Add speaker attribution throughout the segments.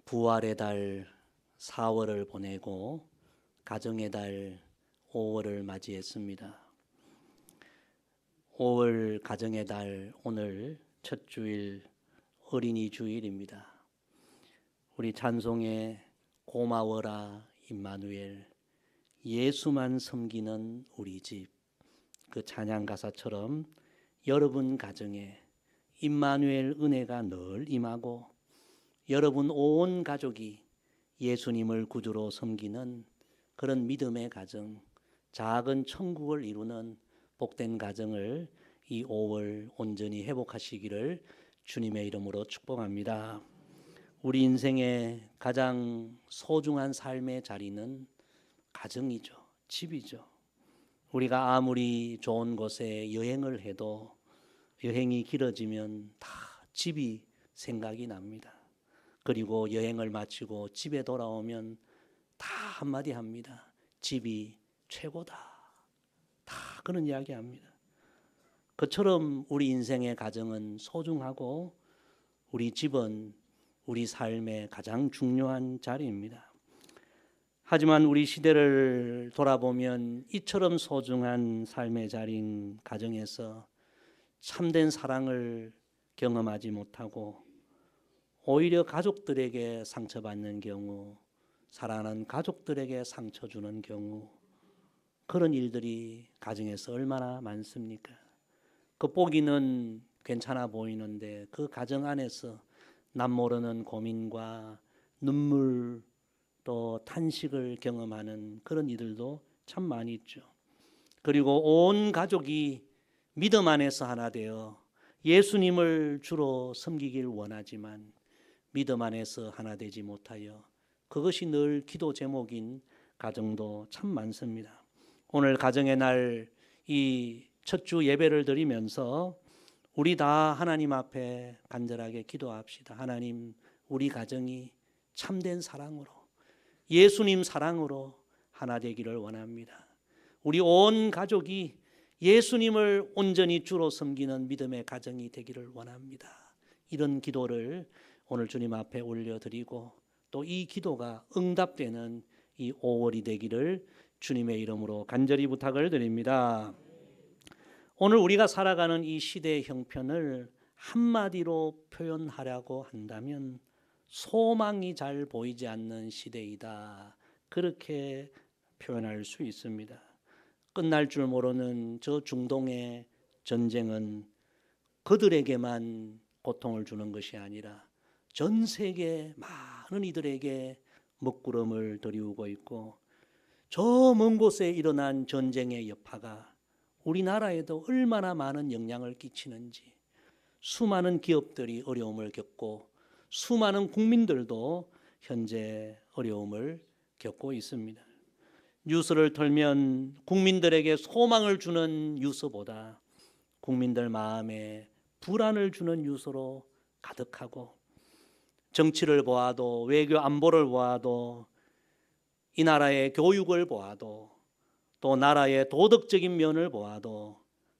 Speaker 1: 부활의 달 4월을 보내고 가정의 달 5월을 맞이했습니다. 5월 가정의 달 오늘 첫 주일 어린이 주일입니다. 우리 찬송의 고마워라 임마누엘 예수만 섬기는 우리 집, 그 찬양 가사처럼 여러분 가정에 임마누엘 은혜가 늘 임하고 여러분 온 가족이 예수님을 구주로 섬기는 그런 믿음의 가정, 작은 천국을 이루는 복된 가정을 이 5월 온전히 회복하시기를 주님의 이름으로 축복합니다. 우리 인생의 가장 소중한 삶의 자리는 가정이죠. 집이죠. 우리가 아무리 좋은 곳에 여행을 해도 여행이 길어지면 다 집이 생각이 납니다. 그리고 여행을 마치고 집에 돌아오면 다 한마디 합니다. 집이 최고다. 다 그런 이야기 합니다. 그처럼 우리 인생의 가정은 소중하고 우리 집은 우리 삶의 가장 중요한 자리입니다. 하지만 우리 시대를 돌아보면 이처럼 소중한 삶의 자리인 가정에서 참된 사랑을 경험하지 못하고 오히려 가족들에게 상처받는 경우, 사랑하는 가족들에게 상처 주는 경우, 그런 일들이 가정에서 얼마나 많습니까? 겉보기는 괜찮아 보이는데 그 가정 안에서 남모르는 고민과 눈물 또 탄식을 경험하는 그런 이들도 참 많이 있죠. 그리고 온 가족이 믿음 안에서 하나 되어 예수님을 주로 섬기길 원하지만 믿음 안에서 하나 되지 못하여 그것이 늘 기도 제목인 가정도 참 많습니다. 오늘 가정의 날 이 첫 주 예배를 드리면서 우리 다 하나님 앞에 간절하게 기도합시다. 하나님, 우리 가정이 참된 사랑으로 예수님 사랑으로 하나 되기를 원합니다. 우리 온 가족이 예수님을 온전히 주로 섬기는 믿음의 가정이 되기를 원합니다. 이런 기도를 오늘 주님 앞에 올려드리고 또 이 기도가 응답되는 이 5월이 되기를 주님의 이름으로 간절히 부탁을 드립니다. 오늘 우리가 살아가는 이 시대의 형편을 한마디로 표현하려고 한다면 소망이 잘 보이지 않는 시대이다. 그렇게 표현할 수 있습니다. 끝날 줄 모르는 저 중동의 전쟁은 그들에게만 고통을 주는 것이 아니라 전 세계 많은 이들에게 먹구름을 들이우고 있고 저 먼 곳에 일어난 전쟁의 여파가 우리나라에도 얼마나 많은 영향을 끼치는지 수많은 기업들이 어려움을 겪고 수많은 국민들도 현재 어려움을 겪고 있습니다. 뉴스를 틀면 국민들에게 소망을 주는 뉴스보다 국민들 마음에 불안을 주는 뉴스로 가득하고 정치를 보아도 외교 안보를 보아도 이 나라의 교육을 보아도 또 나라의 도덕적인 면을 보아도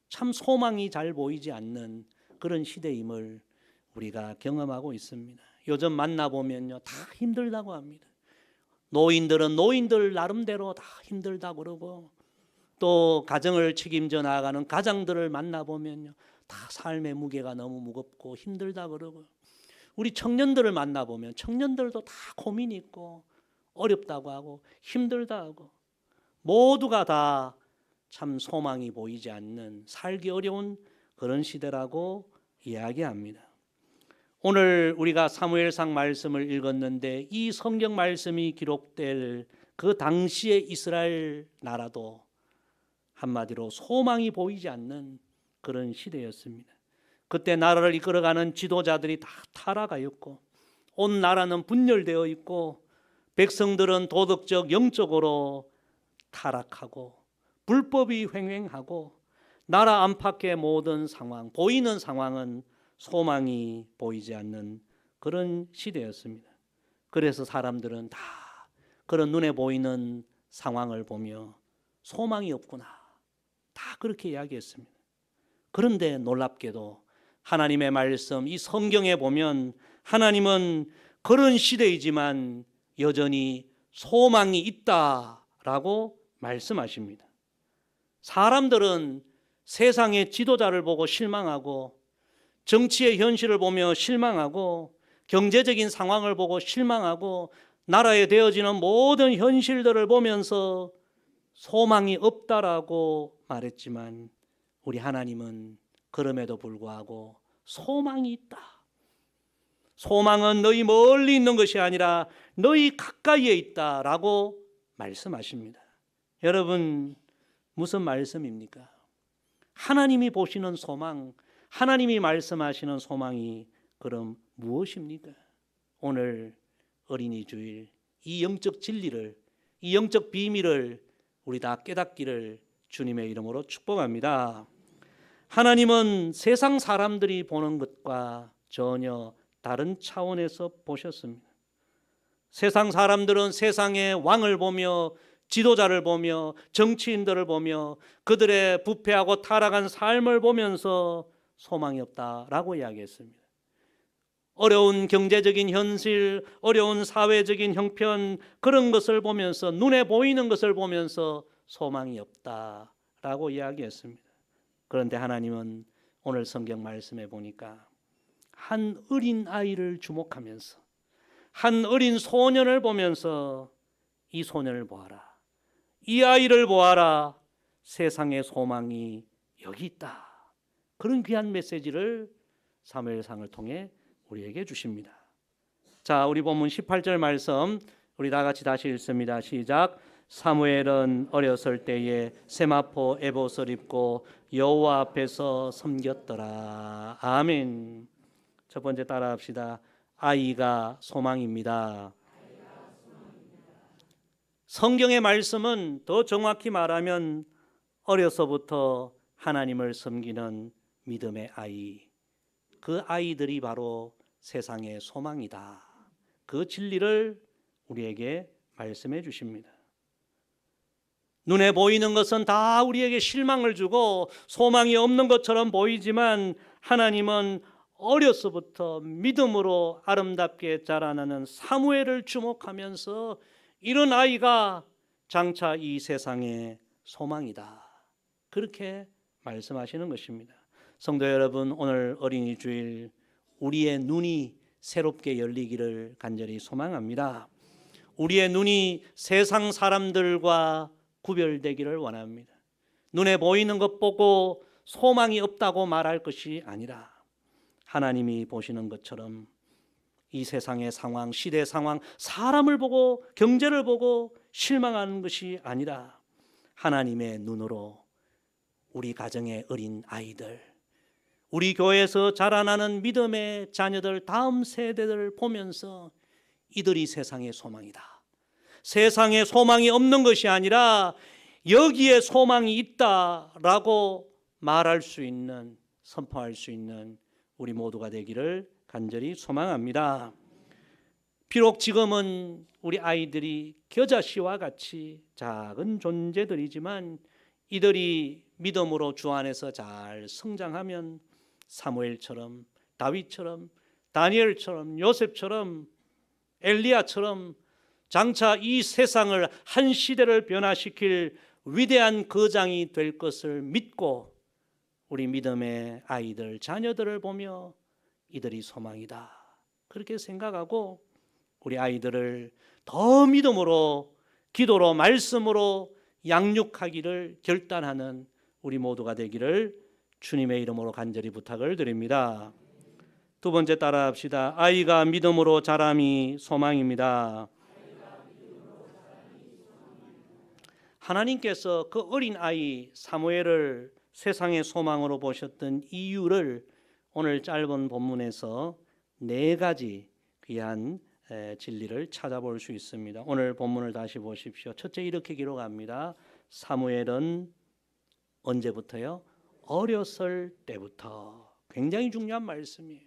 Speaker 1: 참 소망이 잘 보이지 않는 그런 시대임을 우리가 경험하고 있습니다. 요즘 만나보면요 다 힘들다고 합니다. 노인들은 노인들 나름대로 다 힘들다고 그러고 또 가정을 책임져 나아가는 가장들을 만나보면요 다 삶의 무게가 너무 무겁고 힘들다 그러고 우리 청년들을 만나보면 청년들도 다 고민이 있고 어렵다고 하고 힘들다 하고 모두가 다 참 소망이 보이지 않는 살기 어려운 그런 시대라고 이야기합니다. 오늘 우리가 사무엘상 말씀을 읽었는데 이 성경 말씀이 기록될 그 당시의 이스라엘 나라도 한마디로 소망이 보이지 않는 그런 시대였습니다. 그때 나라를 이끌어가는 지도자들이 다 타락하였고 온 나라는 분열되어 있고 백성들은 도덕적 영적으로 타락하고 불법이 횡행하고 나라 안팎의 모든 상황, 보이는 상황은 소망이 보이지 않는 그런 시대였습니다. 그래서 사람들은 다 그런 눈에 보이는 상황을 보며 소망이 없구나 다 그렇게 이야기했습니다. 그런데 놀랍게도 하나님의 말씀 이 성경에 보면 하나님은 그런 시대이지만 여전히 소망이 있다라고 말씀하십니다. 사람들은 세상의 지도자를 보고 실망하고 정치의 현실을 보며 실망하고 경제적인 상황을 보고 실망하고 나라에 되어지는 모든 현실들을 보면서 소망이 없다라고 말했지만 우리 하나님은 그럼에도 불구하고 소망이 있다. 소망은 너희 멀리 있는 것이 아니라 너희 가까이에 있다라고 말씀하십니다. 여러분, 무슨 말씀입니까? 하나님이 보시는 소망, 하나님이 말씀하시는 소망이 그럼 무엇입니까? 오늘 어린이 주일 이 영적 진리를, 이 영적 비밀을 우리 다 깨닫기를 주님의 이름으로 축복합니다. 하나님은 세상 사람들이 보는 것과 전혀 다른 차원에서 보셨습니다. 세상 사람들은 세상의 왕을 보며 지도자를 보며 정치인들을 보며 그들의 부패하고 타락한 삶을 보면서 소망이 없다라고 이야기했습니다. 어려운 경제적인 현실, 어려운 사회적인 형편, 그런 것을 보면서, 눈에 보이는 것을 보면서 소망이 없다라고 이야기했습니다. 그런데 하나님은 오늘 성경 말씀에 보니까 한 어린 아이를 주목하면서, 한 어린 소년을 보면서 이 소년을 보아라, 이 아이를 보아라, 세상의 소망이 여기 있다. 그런 귀한 메시지를 사무엘상을 통해 우리에게 주십니다. 자, 우리 본문 18절 말씀 우리 다 같이 다시 읽습니다. 시작. 사무엘은 어렸을 때에 세마포 에봇을 입고 여호와 앞에서 섬겼더라. 아멘. 첫 번째 따라합시다. 아이가 소망입니다. 성경의 말씀은 더 정확히 말하면 어려서부터 하나님을 섬기는 믿음의 아이, 그 아이들이 바로 세상의 소망이다. 그 진리를 우리에게 말씀해 주십니다. 눈에 보이는 것은 다 우리에게 실망을 주고 소망이 없는 것처럼 보이지만 하나님은 어려서부터 믿음으로 아름답게 자라나는 사무엘을 주목하면서 이런 아이가 장차 이 세상의 소망이다. 그렇게 말씀하시는 것입니다. 성도 여러분, 오늘 어린이 주일 우리의 눈이 새롭게 열리기를 간절히 소망합니다. 우리의 눈이 세상 사람들과 구별되기를 원합니다. 눈에 보이는 것 보고 소망이 없다고 말할 것이 아니라 하나님이 보시는 것처럼 이 세상의 상황, 시대 상황, 사람을 보고 경제를 보고 실망하는 것이 아니라 하나님의 눈으로 우리 가정의 어린 아이들, 우리 교회에서 자라나는 믿음의 자녀들, 다음 세대들을 보면서 이들이 세상의 소망이다. 세상에 소망이 없는 것이 아니라 여기에 소망이 있다라고 말할 수 있는, 선포할 수 있는 우리 모두가 되기를 간절히 소망합니다. 비록 지금은 우리 아이들이 겨자씨와 같이 작은 존재들이지만 이들이 믿음으로 주 안에서 잘 성장하면 사무엘처럼, 다윗처럼, 다니엘처럼, 요셉처럼, 엘리야처럼 장차 이 세상을, 한 시대를 변화시킬 위대한 거장이 될 것을 믿고 우리 믿음의 아이들, 자녀들을 보며 이들이 소망이다, 그렇게 생각하고 우리 아이들을 더 믿음으로, 기도로, 말씀으로 양육하기를 결단하는 우리 모두가 되기를 주님의 이름으로 간절히 부탁을 드립니다. 두 번째 따라합시다. 아이가 믿음으로 자람이 소망입니다. 하나님께서 그 어린 아이 사무엘을 세상의 소망으로 보셨던 이유를 오늘 짧은 본문에서 네 가지 귀한 진리를 찾아볼 수 있습니다. 오늘 본문을 다시 보십시오. 첫째, 이렇게 기록합니다. 사무엘은 언제부터요? 어렸을 때부터. 굉장히 중요한 말씀이에요.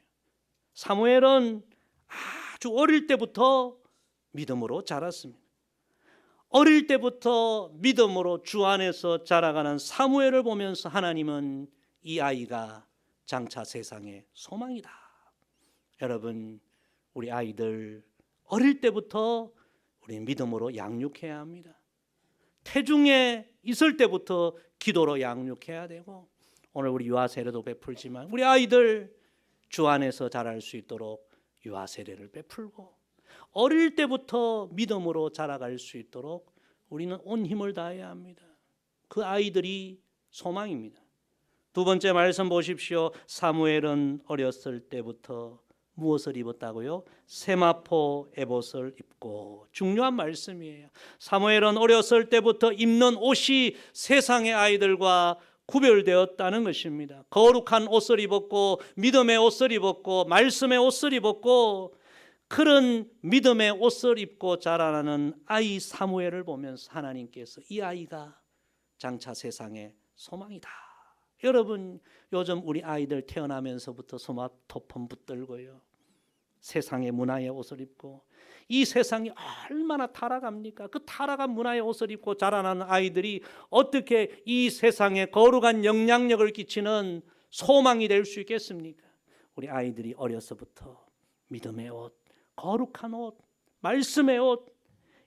Speaker 1: 사무엘은 아주 어릴 때부터 믿음으로 자랐습니다. 어릴 때부터 믿음으로 주 안에서 자라가는 사무엘을 보면서 하나님은 이 아이가 장차 세상의 소망이다. 여러분, 우리 아이들 어릴 때부터 우리 믿음으로 양육해야 합니다. 태중에 있을 때부터 기도로 양육해야 되고, 오늘 우리 유아 세례도 베풀지만 우리 아이들 주 안에서 자랄 수 있도록 유아 세례를 베풀고, 어릴 때부터 믿음으로 자라갈 수 있도록 우리는 온 힘을 다해야 합니다. 그 아이들이 소망입니다. 두 번째 말씀 보십시오. 사무엘은 어렸을 때부터 무엇을 입었다고요? 세마포 에봇을 입고. 중요한 말씀이에요. 사무엘은 어렸을 때부터 입는 옷이 세상의 아이들과 구별되었다는 것입니다. 거룩한 옷을 입었고, 믿음의 옷을 입었고, 말씀의 옷을 입었고, 그런 믿음의 옷을 입고 자라나는 아이 사무엘을 보면서 하나님께서 이 아이가 장차 세상의 소망이다. 여러분, 요즘 우리 아이들 태어나면서부터 스마트폰 붙들고요, 세상의 문화의 옷을 입고, 이 세상이 얼마나 타락합니까? 그 타락한 문화의 옷을 입고 자라나는 아이들이 어떻게 이 세상에 거룩한 영향력을 끼치는 소망이 될 수 있겠습니까? 우리 아이들이 어려서부터 믿음의 옷, 거룩한 옷, 말씀의 옷,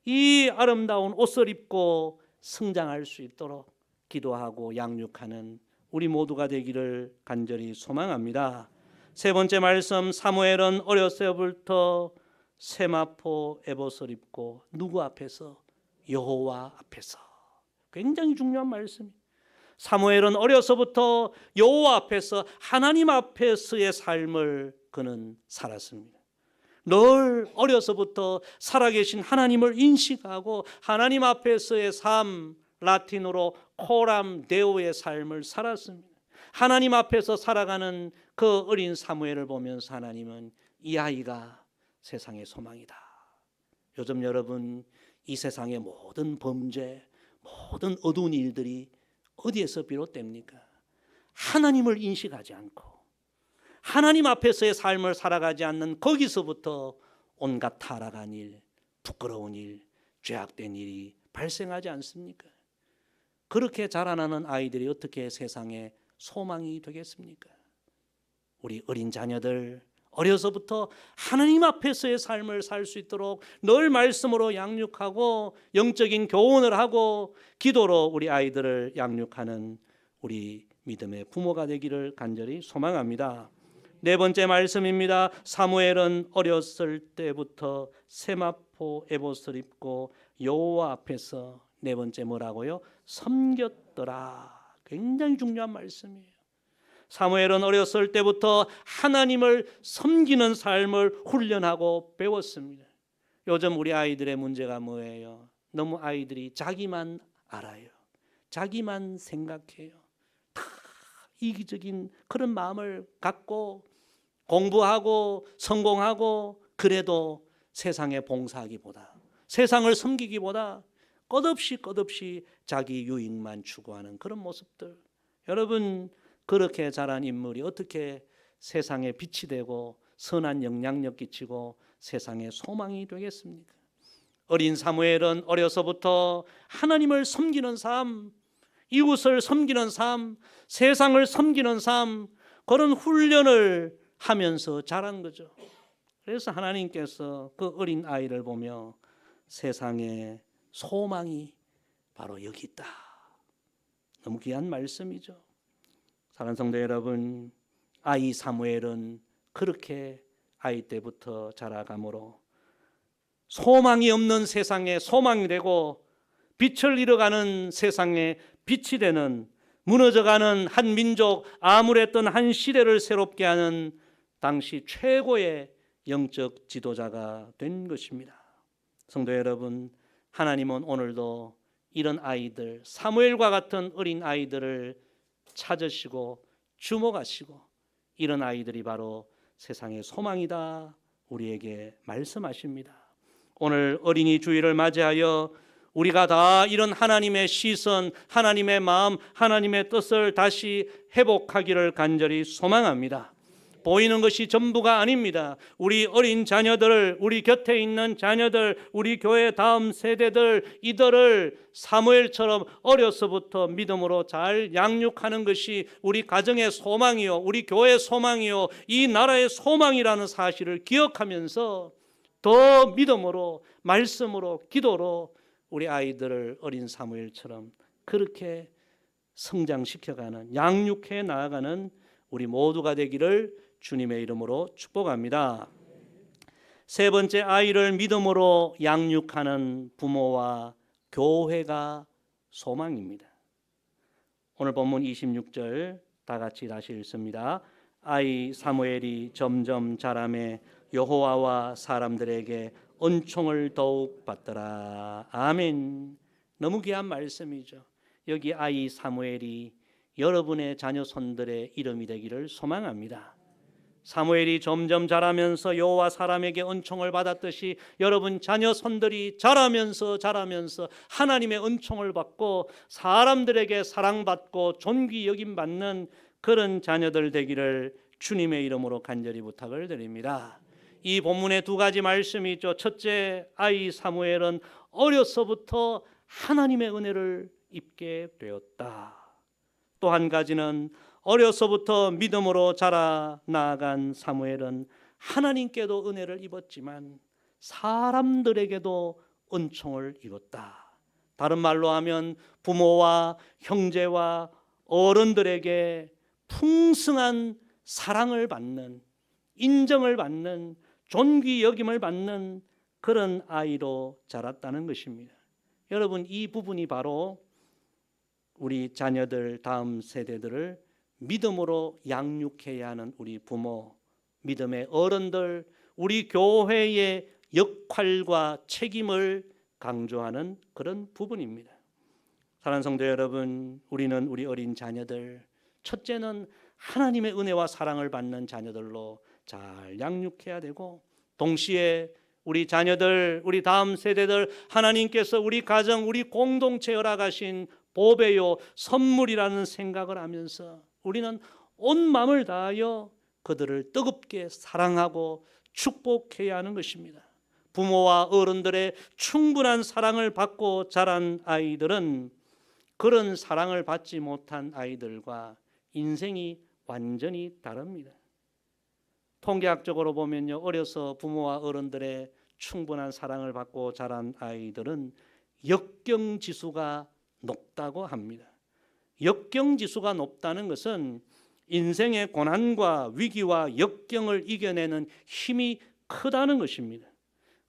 Speaker 1: 이 아름다운 옷을 입고 성장할 수 있도록 기도하고 양육하는 우리 모두가 되기를 간절히 소망합니다. 세 번째 말씀, 사무엘은 어렸을 때부터 세마포 에봇을 입고 누구 앞에서? 여호와 앞에서. 굉장히 중요한 말씀이에요. 사무엘은 어려서부터 여호와 앞에서, 하나님 앞에서의 삶을 그는 살았습니다. 늘 어려서부터 살아계신 하나님을 인식하고 하나님 앞에서의 삶, 라틴어로 코람 데오의 삶을 살았습니다. 하나님 앞에서 살아가는 그 어린 사무엘을 보면서 하나님은 이 아이가 세상의 소망이다. 요즘 여러분, 이 세상의 모든 범죄, 모든 어두운 일들이 어디에서 비롯됩니까? 하나님을 인식하지 않고 하나님 앞에서의 삶을 살아가지 않는 거기서부터 온갖 타락한 일, 부끄러운 일, 죄악된 일이 발생하지 않습니까? 그렇게 자라나는 아이들이 어떻게 세상에 소망이 되겠습니까? 우리 어린 자녀들 어려서부터 하나님 앞에서의 삶을 살 수 있도록 늘 말씀으로 양육하고 영적인 교훈을 하고 기도로 우리 아이들을 양육하는 우리 믿음의 부모가 되기를 간절히 소망합니다. 네 번째 말씀입니다. 사무엘은 어렸을 때부터 세마포 에봇을 입고 여호와 앞에서, 네 번째 뭐라고요? 섬겼더라. 굉장히 중요한 말씀이에요. 사무엘은 어렸을 때부터 하나님을 섬기는 삶을 훈련하고 배웠습니다. 요즘 우리 아이들의 문제가 뭐예요? 너무 아이들이 자기만 알아요. 자기만 생각해요. 다 이기적인 그런 마음을 갖고 공부하고 성공하고, 그래도 세상에 봉사하기보다, 세상을 섬기기보다 끝없이 자기 유익만 추구하는 그런 모습들. 여러분, 그렇게 자란 인물이 어떻게 세상에 빛이 되고 선한 영향력 끼치고 세상의 소망이 되겠습니까? 어린 사무엘은 어려서부터 하나님을 섬기는 삶, 이웃을 섬기는 삶, 세상을 섬기는 삶, 그런 훈련을 하면서 자란 거죠. 그래서 하나님께서 그 어린 아이를 보며 세상의 소망이 바로 여기 있다. 너무 귀한 말씀이죠. 사랑하는 성도 여러분, 아이 사무엘은 그렇게 아이 때부터 자라감으로 소망이 없는 세상에 소망이 되고, 빛을 잃어가는 세상에 빛이 되는, 무너져가는 한 민족, 암울했던 한 시대를 새롭게 하는 당시 최고의 영적 지도자가 된 것입니다. 성도 여러분, 하나님은 오늘도 이런 아이들, 사무엘과 같은 어린 아이들을 찾으시고 주목하시고, 이런 아이들이 바로 세상의 소망이다 우리에게 말씀하십니다. 오늘 어린이 주일을 맞이하여 우리가 다 이런 하나님의 시선, 하나님의 마음, 하나님의 뜻을 다시 회복하기를 간절히 소망합니다. 보이는 것이 전부가 아닙니다. 우리 어린 자녀들, 우리 곁에 있는 자녀들, 우리 교회 다음 세대들, 이들을 사무엘처럼 어려서부터 믿음으로 잘 양육하는 것이 우리 가정의 소망이요, 우리 교회의 소망이요, 이 나라의 소망이라는 사실을 기억하면서 더 믿음으로, 말씀으로, 기도로 우리 아이들을 어린 사무엘처럼 그렇게 성장시켜가는, 양육해 나아가는 우리 모두가 되기를 주님의 이름으로 축복합니다. 세 번째, 아이를 믿음으로 양육하는 부모와 교회가 소망입니다. 오늘 본문 26절 다 같이 다시 읽습니다. 아이 사무엘이 점점 자라매 여호와와 사람들에게 은총을 더욱 받더라. 아멘. 너무 귀한 말씀이죠. 여기 아이 사무엘이 여러분의 자녀손들의 이름이 되기를 소망합니다. 사무엘이 점점 자라면서 여호와 사람에게 은총을 받았듯이 여러분 자녀손들이 자라면서 하나님의 은총을 받고 사람들에게 사랑받고 존귀 여김받는 그런 자녀들 되기를 주님의 이름으로 간절히 부탁을 드립니다. 이 본문에 두 가지 말씀이 있죠. 첫째, 아이 사무엘은 어려서부터 하나님의 은혜를 입게 되었다. 또 한 가지는 어려서부터 믿음으로 자라 나아간 사무엘은 하나님께도 은혜를 입었지만 사람들에게도 은총을 입었다. 다른 말로 하면 부모와 형제와 어른들에게 풍성한 사랑을 받는, 인정을 받는, 존귀 여김을 받는 그런 아이로 자랐다는 것입니다. 여러분, 이 부분이 바로 우리 자녀들, 다음 세대들을 믿음으로 양육해야 하는 우리 부모, 믿음의 어른들, 우리 교회의 역할과 책임을 강조하는 그런 부분입니다. 사랑하는 성도 여러분, 우리는 우리 어린 자녀들, 첫째는 하나님의 은혜와 사랑을 받는 자녀들로 잘 양육해야 되고, 동시에 우리 자녀들, 우리 다음 세대들, 하나님께서 우리 가정, 우리 공동체에 허락하신 보배요, 선물이라는 생각을 하면서 우리는 온 마음을 다하여 그들을 뜨겁게 사랑하고 축복해야 하는 것입니다. 부모와 어른들의 충분한 사랑을 받고 자란 아이들은 그런 사랑을 받지 못한 아이들과 인생이 완전히 다릅니다. 통계학적으로 보면요, 어려서 부모와 어른들의 충분한 사랑을 받고 자란 아이들은 역경지수가 높다고 합니다. 역경지수가 높다는 것은 인생의 고난과 위기와 역경을 이겨내는 힘이 크다는 것입니다.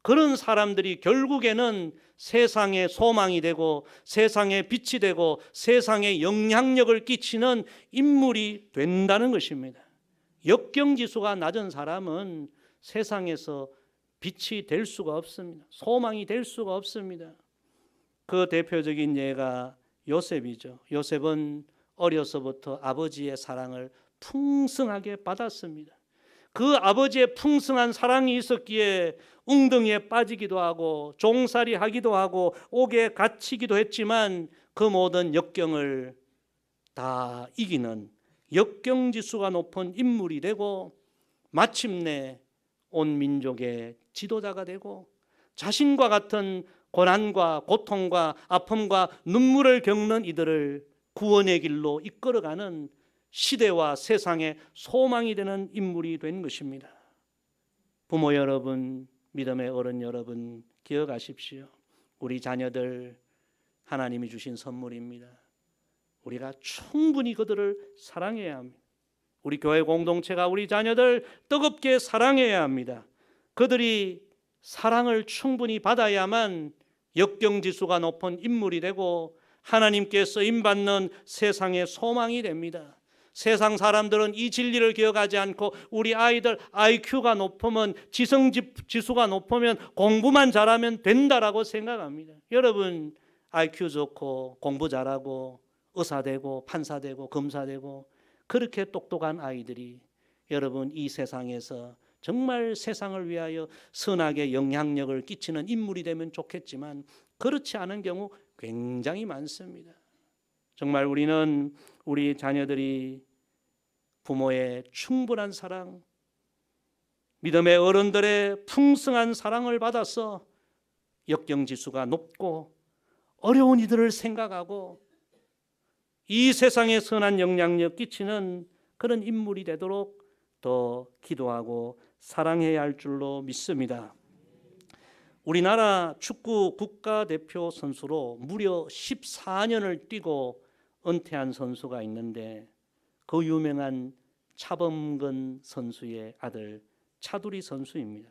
Speaker 1: 그런 사람들이 결국에는 세상의 소망이 되고 세상의 빛이 되고 세상에 영향력을 끼치는 인물이 된다는 것입니다. 역경지수가 낮은 사람은 세상에서 빛이 될 수가 없습니다. 소망이 될 수가 없습니다. 그 대표적인 예가 요셉이죠. 요셉은 어려서부터 아버지의 사랑을 풍성하게 받았습니다. 그 아버지의 풍성한 사랑이 있었기에 웅덩이에 빠지기도 하고 종살이 하기도 하고 옥에 갇히기도 했지만 그 모든 역경을 다 이기는 역경지수가 높은 인물이 되고 마침내 온 민족의 지도자가 되고 자신과 같은 고난과 고통과 아픔과 눈물을 겪는 이들을 구원의 길로 이끌어가는 시대와 세상의 소망이 되는 인물이 된 것입니다. 부모 여러분, 믿음의 어른 여러분, 기억하십시오. 우리 자녀들 하나님이 주신 선물입니다. 우리가 충분히 그들을 사랑해야 합니다. 우리 교회 공동체가 우리 자녀들 뜨겁게 사랑해야 합니다. 그들이 사랑을 충분히 받아야만 역경지수가 높은 인물이 되고 하나님께 쓰임받는 세상의 소망이 됩니다. 세상 사람들은 이 진리를 기억하지 않고 우리 아이들 IQ가 높으면, 지성지수가 높으면, 공부만 잘하면 된다라고 생각합니다. 여러분, IQ 좋고 공부 잘하고 의사 되고 판사 되고 검사 되고 그렇게 똑똑한 아이들이 여러분 이 세상에서 정말 세상을 위하여 선하게 영향력을 끼치는 인물이 되면 좋겠지만 그렇지 않은 경우 굉장히 많습니다. 정말 우리는 우리 자녀들이 부모의 충분한 사랑, 믿음의 어른들의 풍성한 사랑을 받아서 역경지수가 높고 어려운 이들을 생각하고 이 세상에 선한 영향력 끼치는 그런 인물이 되도록 더 기도하고 사랑해야 할 줄로 믿습니다. 우리나라 축구 국가대표 선수로 무려 14년을 뛰고 은퇴한 선수가 있는데 그 유명한 차범근 선수의 아들 차두리 선수입니다.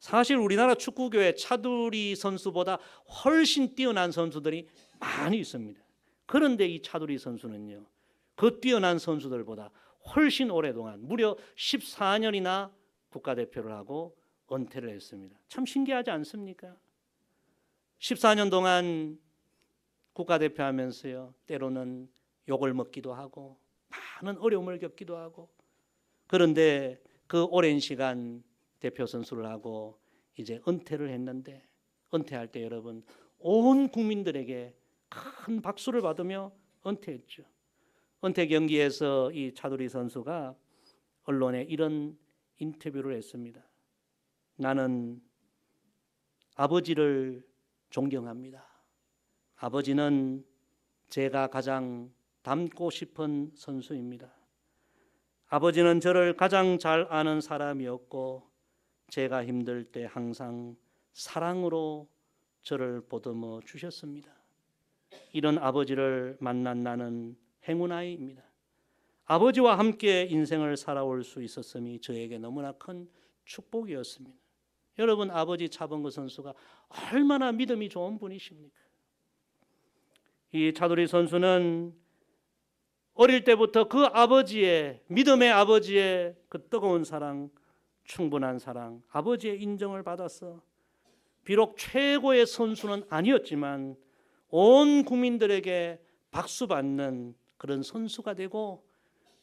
Speaker 1: 사실 우리나라 축구교회 차두리 선수보다 훨씬 뛰어난 선수들이 많이 있습니다. 그런데 이 차두리 선수는요, 그 뛰어난 선수들보다 훨씬 오랫동안 무려 14년이나 국가대표를 하고 은퇴를 했습니다. 참 신기하지 않습니까? 14년 동안 국가대표 하면서요, 때로는 욕을 먹기도 하고 많은 어려움을 겪기도 하고, 그런데 그 오랜 시간 대표 선수를 하고 이제 은퇴를 했는데, 은퇴할 때 여러분 온 국민들에게 큰 박수를 받으며 은퇴했죠. 은퇴 경기에서 이 차두리 선수가 언론에 이런 인터뷰를 했습니다. 나는 아버지를 존경합니다. 아버지는 제가 가장 닮고 싶은 선수입니다. 아버지는 저를 가장 잘 아는 사람이었고 제가 힘들 때 항상 사랑으로 저를 보듬어 주셨습니다. 이런 아버지를 만난 나는 행운아이입니다. 아버지와 함께 인생을 살아올 수 있었음이 저에게 너무나 큰 축복이었습니다. 여러분, 아버지 차범근 선수가 얼마나 믿음이 좋은 분이십니까? 이 차두리 선수는 어릴 때부터 그 아버지의, 믿음의 아버지의 그 뜨거운 사랑, 충분한 사랑, 아버지의 인정을 받아서 비록 최고의 선수는 아니었지만 온 국민들에게 박수받는 그런 선수가 되고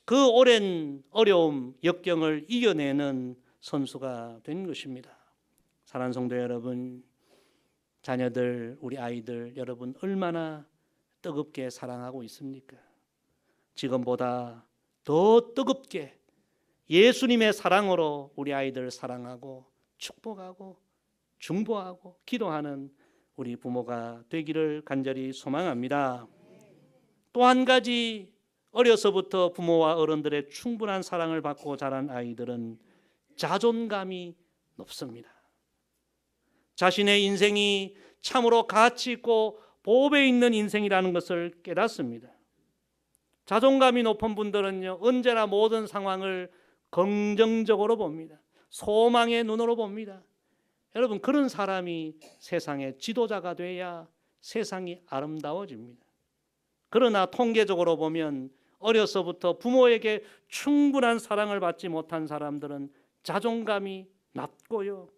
Speaker 1: 그 오랜 어려움, 역경을 이겨내는 선수가 된 것입니다. 사랑하는 성도 여러분, 자녀들, 우리 아이들 여러분 얼마나 뜨겁게 사랑하고 있습니까? 지금보다 더 뜨겁게 예수님의 사랑으로 우리 아이들 사랑하고 축복하고 중보하고 기도하는 우리 부모가 되기를 간절히 소망합니다. 또 한 가지, 어려서부터 부모와 어른들의 충분한 사랑을 받고 자란 아이들은 자존감이 높습니다. 자신의 인생이 참으로 가치 있고 보배 있는 인생이라는 것을 깨닫습니다. 자존감이 높은 분들은요, 언제나 모든 상황을 긍정적으로 봅니다. 소망의 눈으로 봅니다. 여러분, 그런 사람이 세상의 지도자가 돼야 세상이 아름다워집니다. 그러나 통계적으로 보면 어려서부터 부모에게 충분한 사랑을 받지 못한 사람들은 자존감이 낮고요,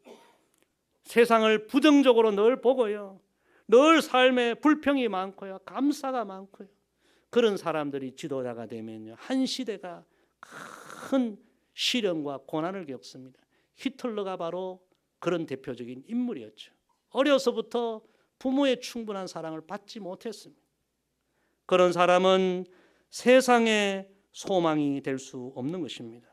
Speaker 1: 세상을 부정적으로 늘 보고요, 늘 삶에 불평이 많고요, 감사가 많고요, 그런 사람들이 지도자가 되면요, 한 시대가 큰 시련과 고난을 겪습니다. 히틀러가 바로 그런 대표적인 인물이었죠. 어려서부터 부모의 충분한 사랑을 받지 못했습니다. 그런 사람은 세상에 소망이 될 수 없는 것입니다.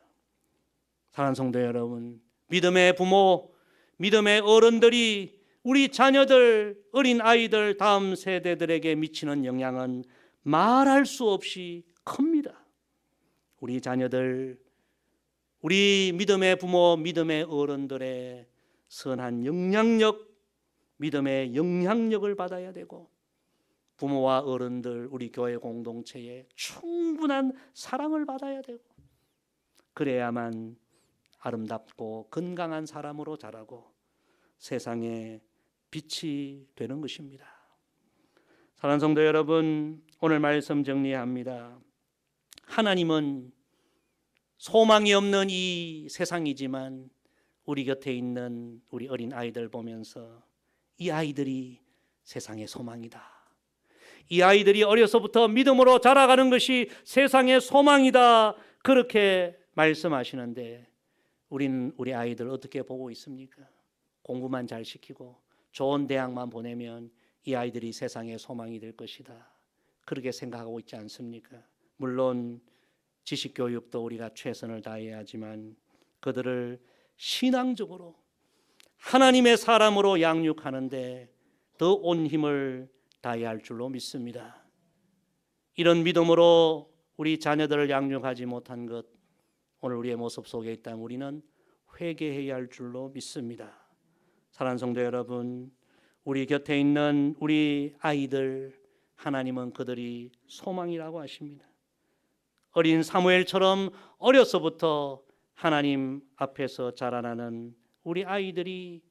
Speaker 1: 사랑하는 성도 여러분, 믿음의 부모, 믿음의 어른들이 우리 자녀들, 어린 아이들, 다음 세대들에게 미치는 영향은 말할 수 없이 큽니다. 우리 자녀들, 우리 믿음의 부모, 믿음의 어른들의 선한 영향력, 믿음의 영향력을 받아야 되고 부모와 어른들, 우리 교회 공동체에 충분한 사랑을 받아야 되고 그래야만 아름답고 건강한 사람으로 자라고 세상에 빛이 되는 것입니다. 사랑하는 성도 여러분, 오늘 말씀 정리합니다. 하나님은 소망이 없는 이 세상이지만 우리 곁에 있는 우리 어린 아이들 보면서 이 아이들이 세상의 소망이다, 이 아이들이 어려서부터 믿음으로 자라가는 것이 세상의 소망이다, 그렇게 말씀하시는데 우리는 우리 아이들 어떻게 보고 있습니까? 공부만 잘 시키고 좋은 대학만 보내면 이 아이들이 세상의 소망이 될 것이다, 그렇게 생각하고 있지 않습니까? 물론 지식 교육도 우리가 최선을 다해야 하지만 그들을 신앙적으로 하나님의 사람으로 양육하는데 더 온 힘을 다해야 할 줄로 믿습니다. 이런 믿음으로 우리 자녀들을 양육하지 못한 것, 오늘 우리의 모습 속에 있다면 우리는 회개해야 할 줄로 믿습니다. 사랑하는 성도 여러분, 우리 곁에 있는 우리 아이들, 하나님은 그들이 소망이라고 하십니다. 어린 사무엘처럼 어려서부터 하나님 앞에서 자라나는 우리 아이들이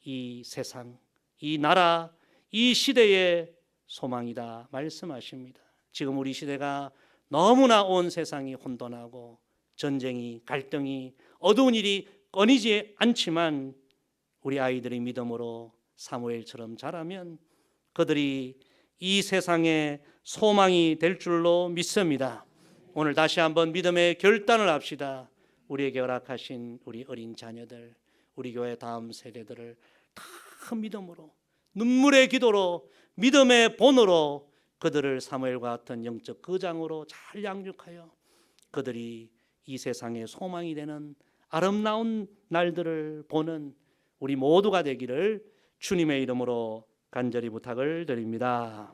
Speaker 1: 이 세상, 이 나라, 이 시대의 소망이다 말씀하십니다. 지금 우리 시대가 너무나 온 세상이 혼돈하고 전쟁이, 갈등이, 어두운 일이 끊이지 않지만 우리 아이들이 믿음으로 사무엘처럼 자라면 그들이 이 세상의 소망이 될 줄로 믿습니다. 오늘 다시 한번 믿음의 결단을 합시다. 우리에게 허락하신 우리 어린 자녀들, 우리 교회 다음 세대들을 다 믿음으로, 눈물의 기도로, 믿음의 본으로 그들을 사무엘과 같은 영적 거장으로 잘 양육하여 그들이 이 세상의 소망이 되는 아름다운 날들을 보는 우리 모두가 되기를 주님의 이름으로 간절히 부탁을 드립니다.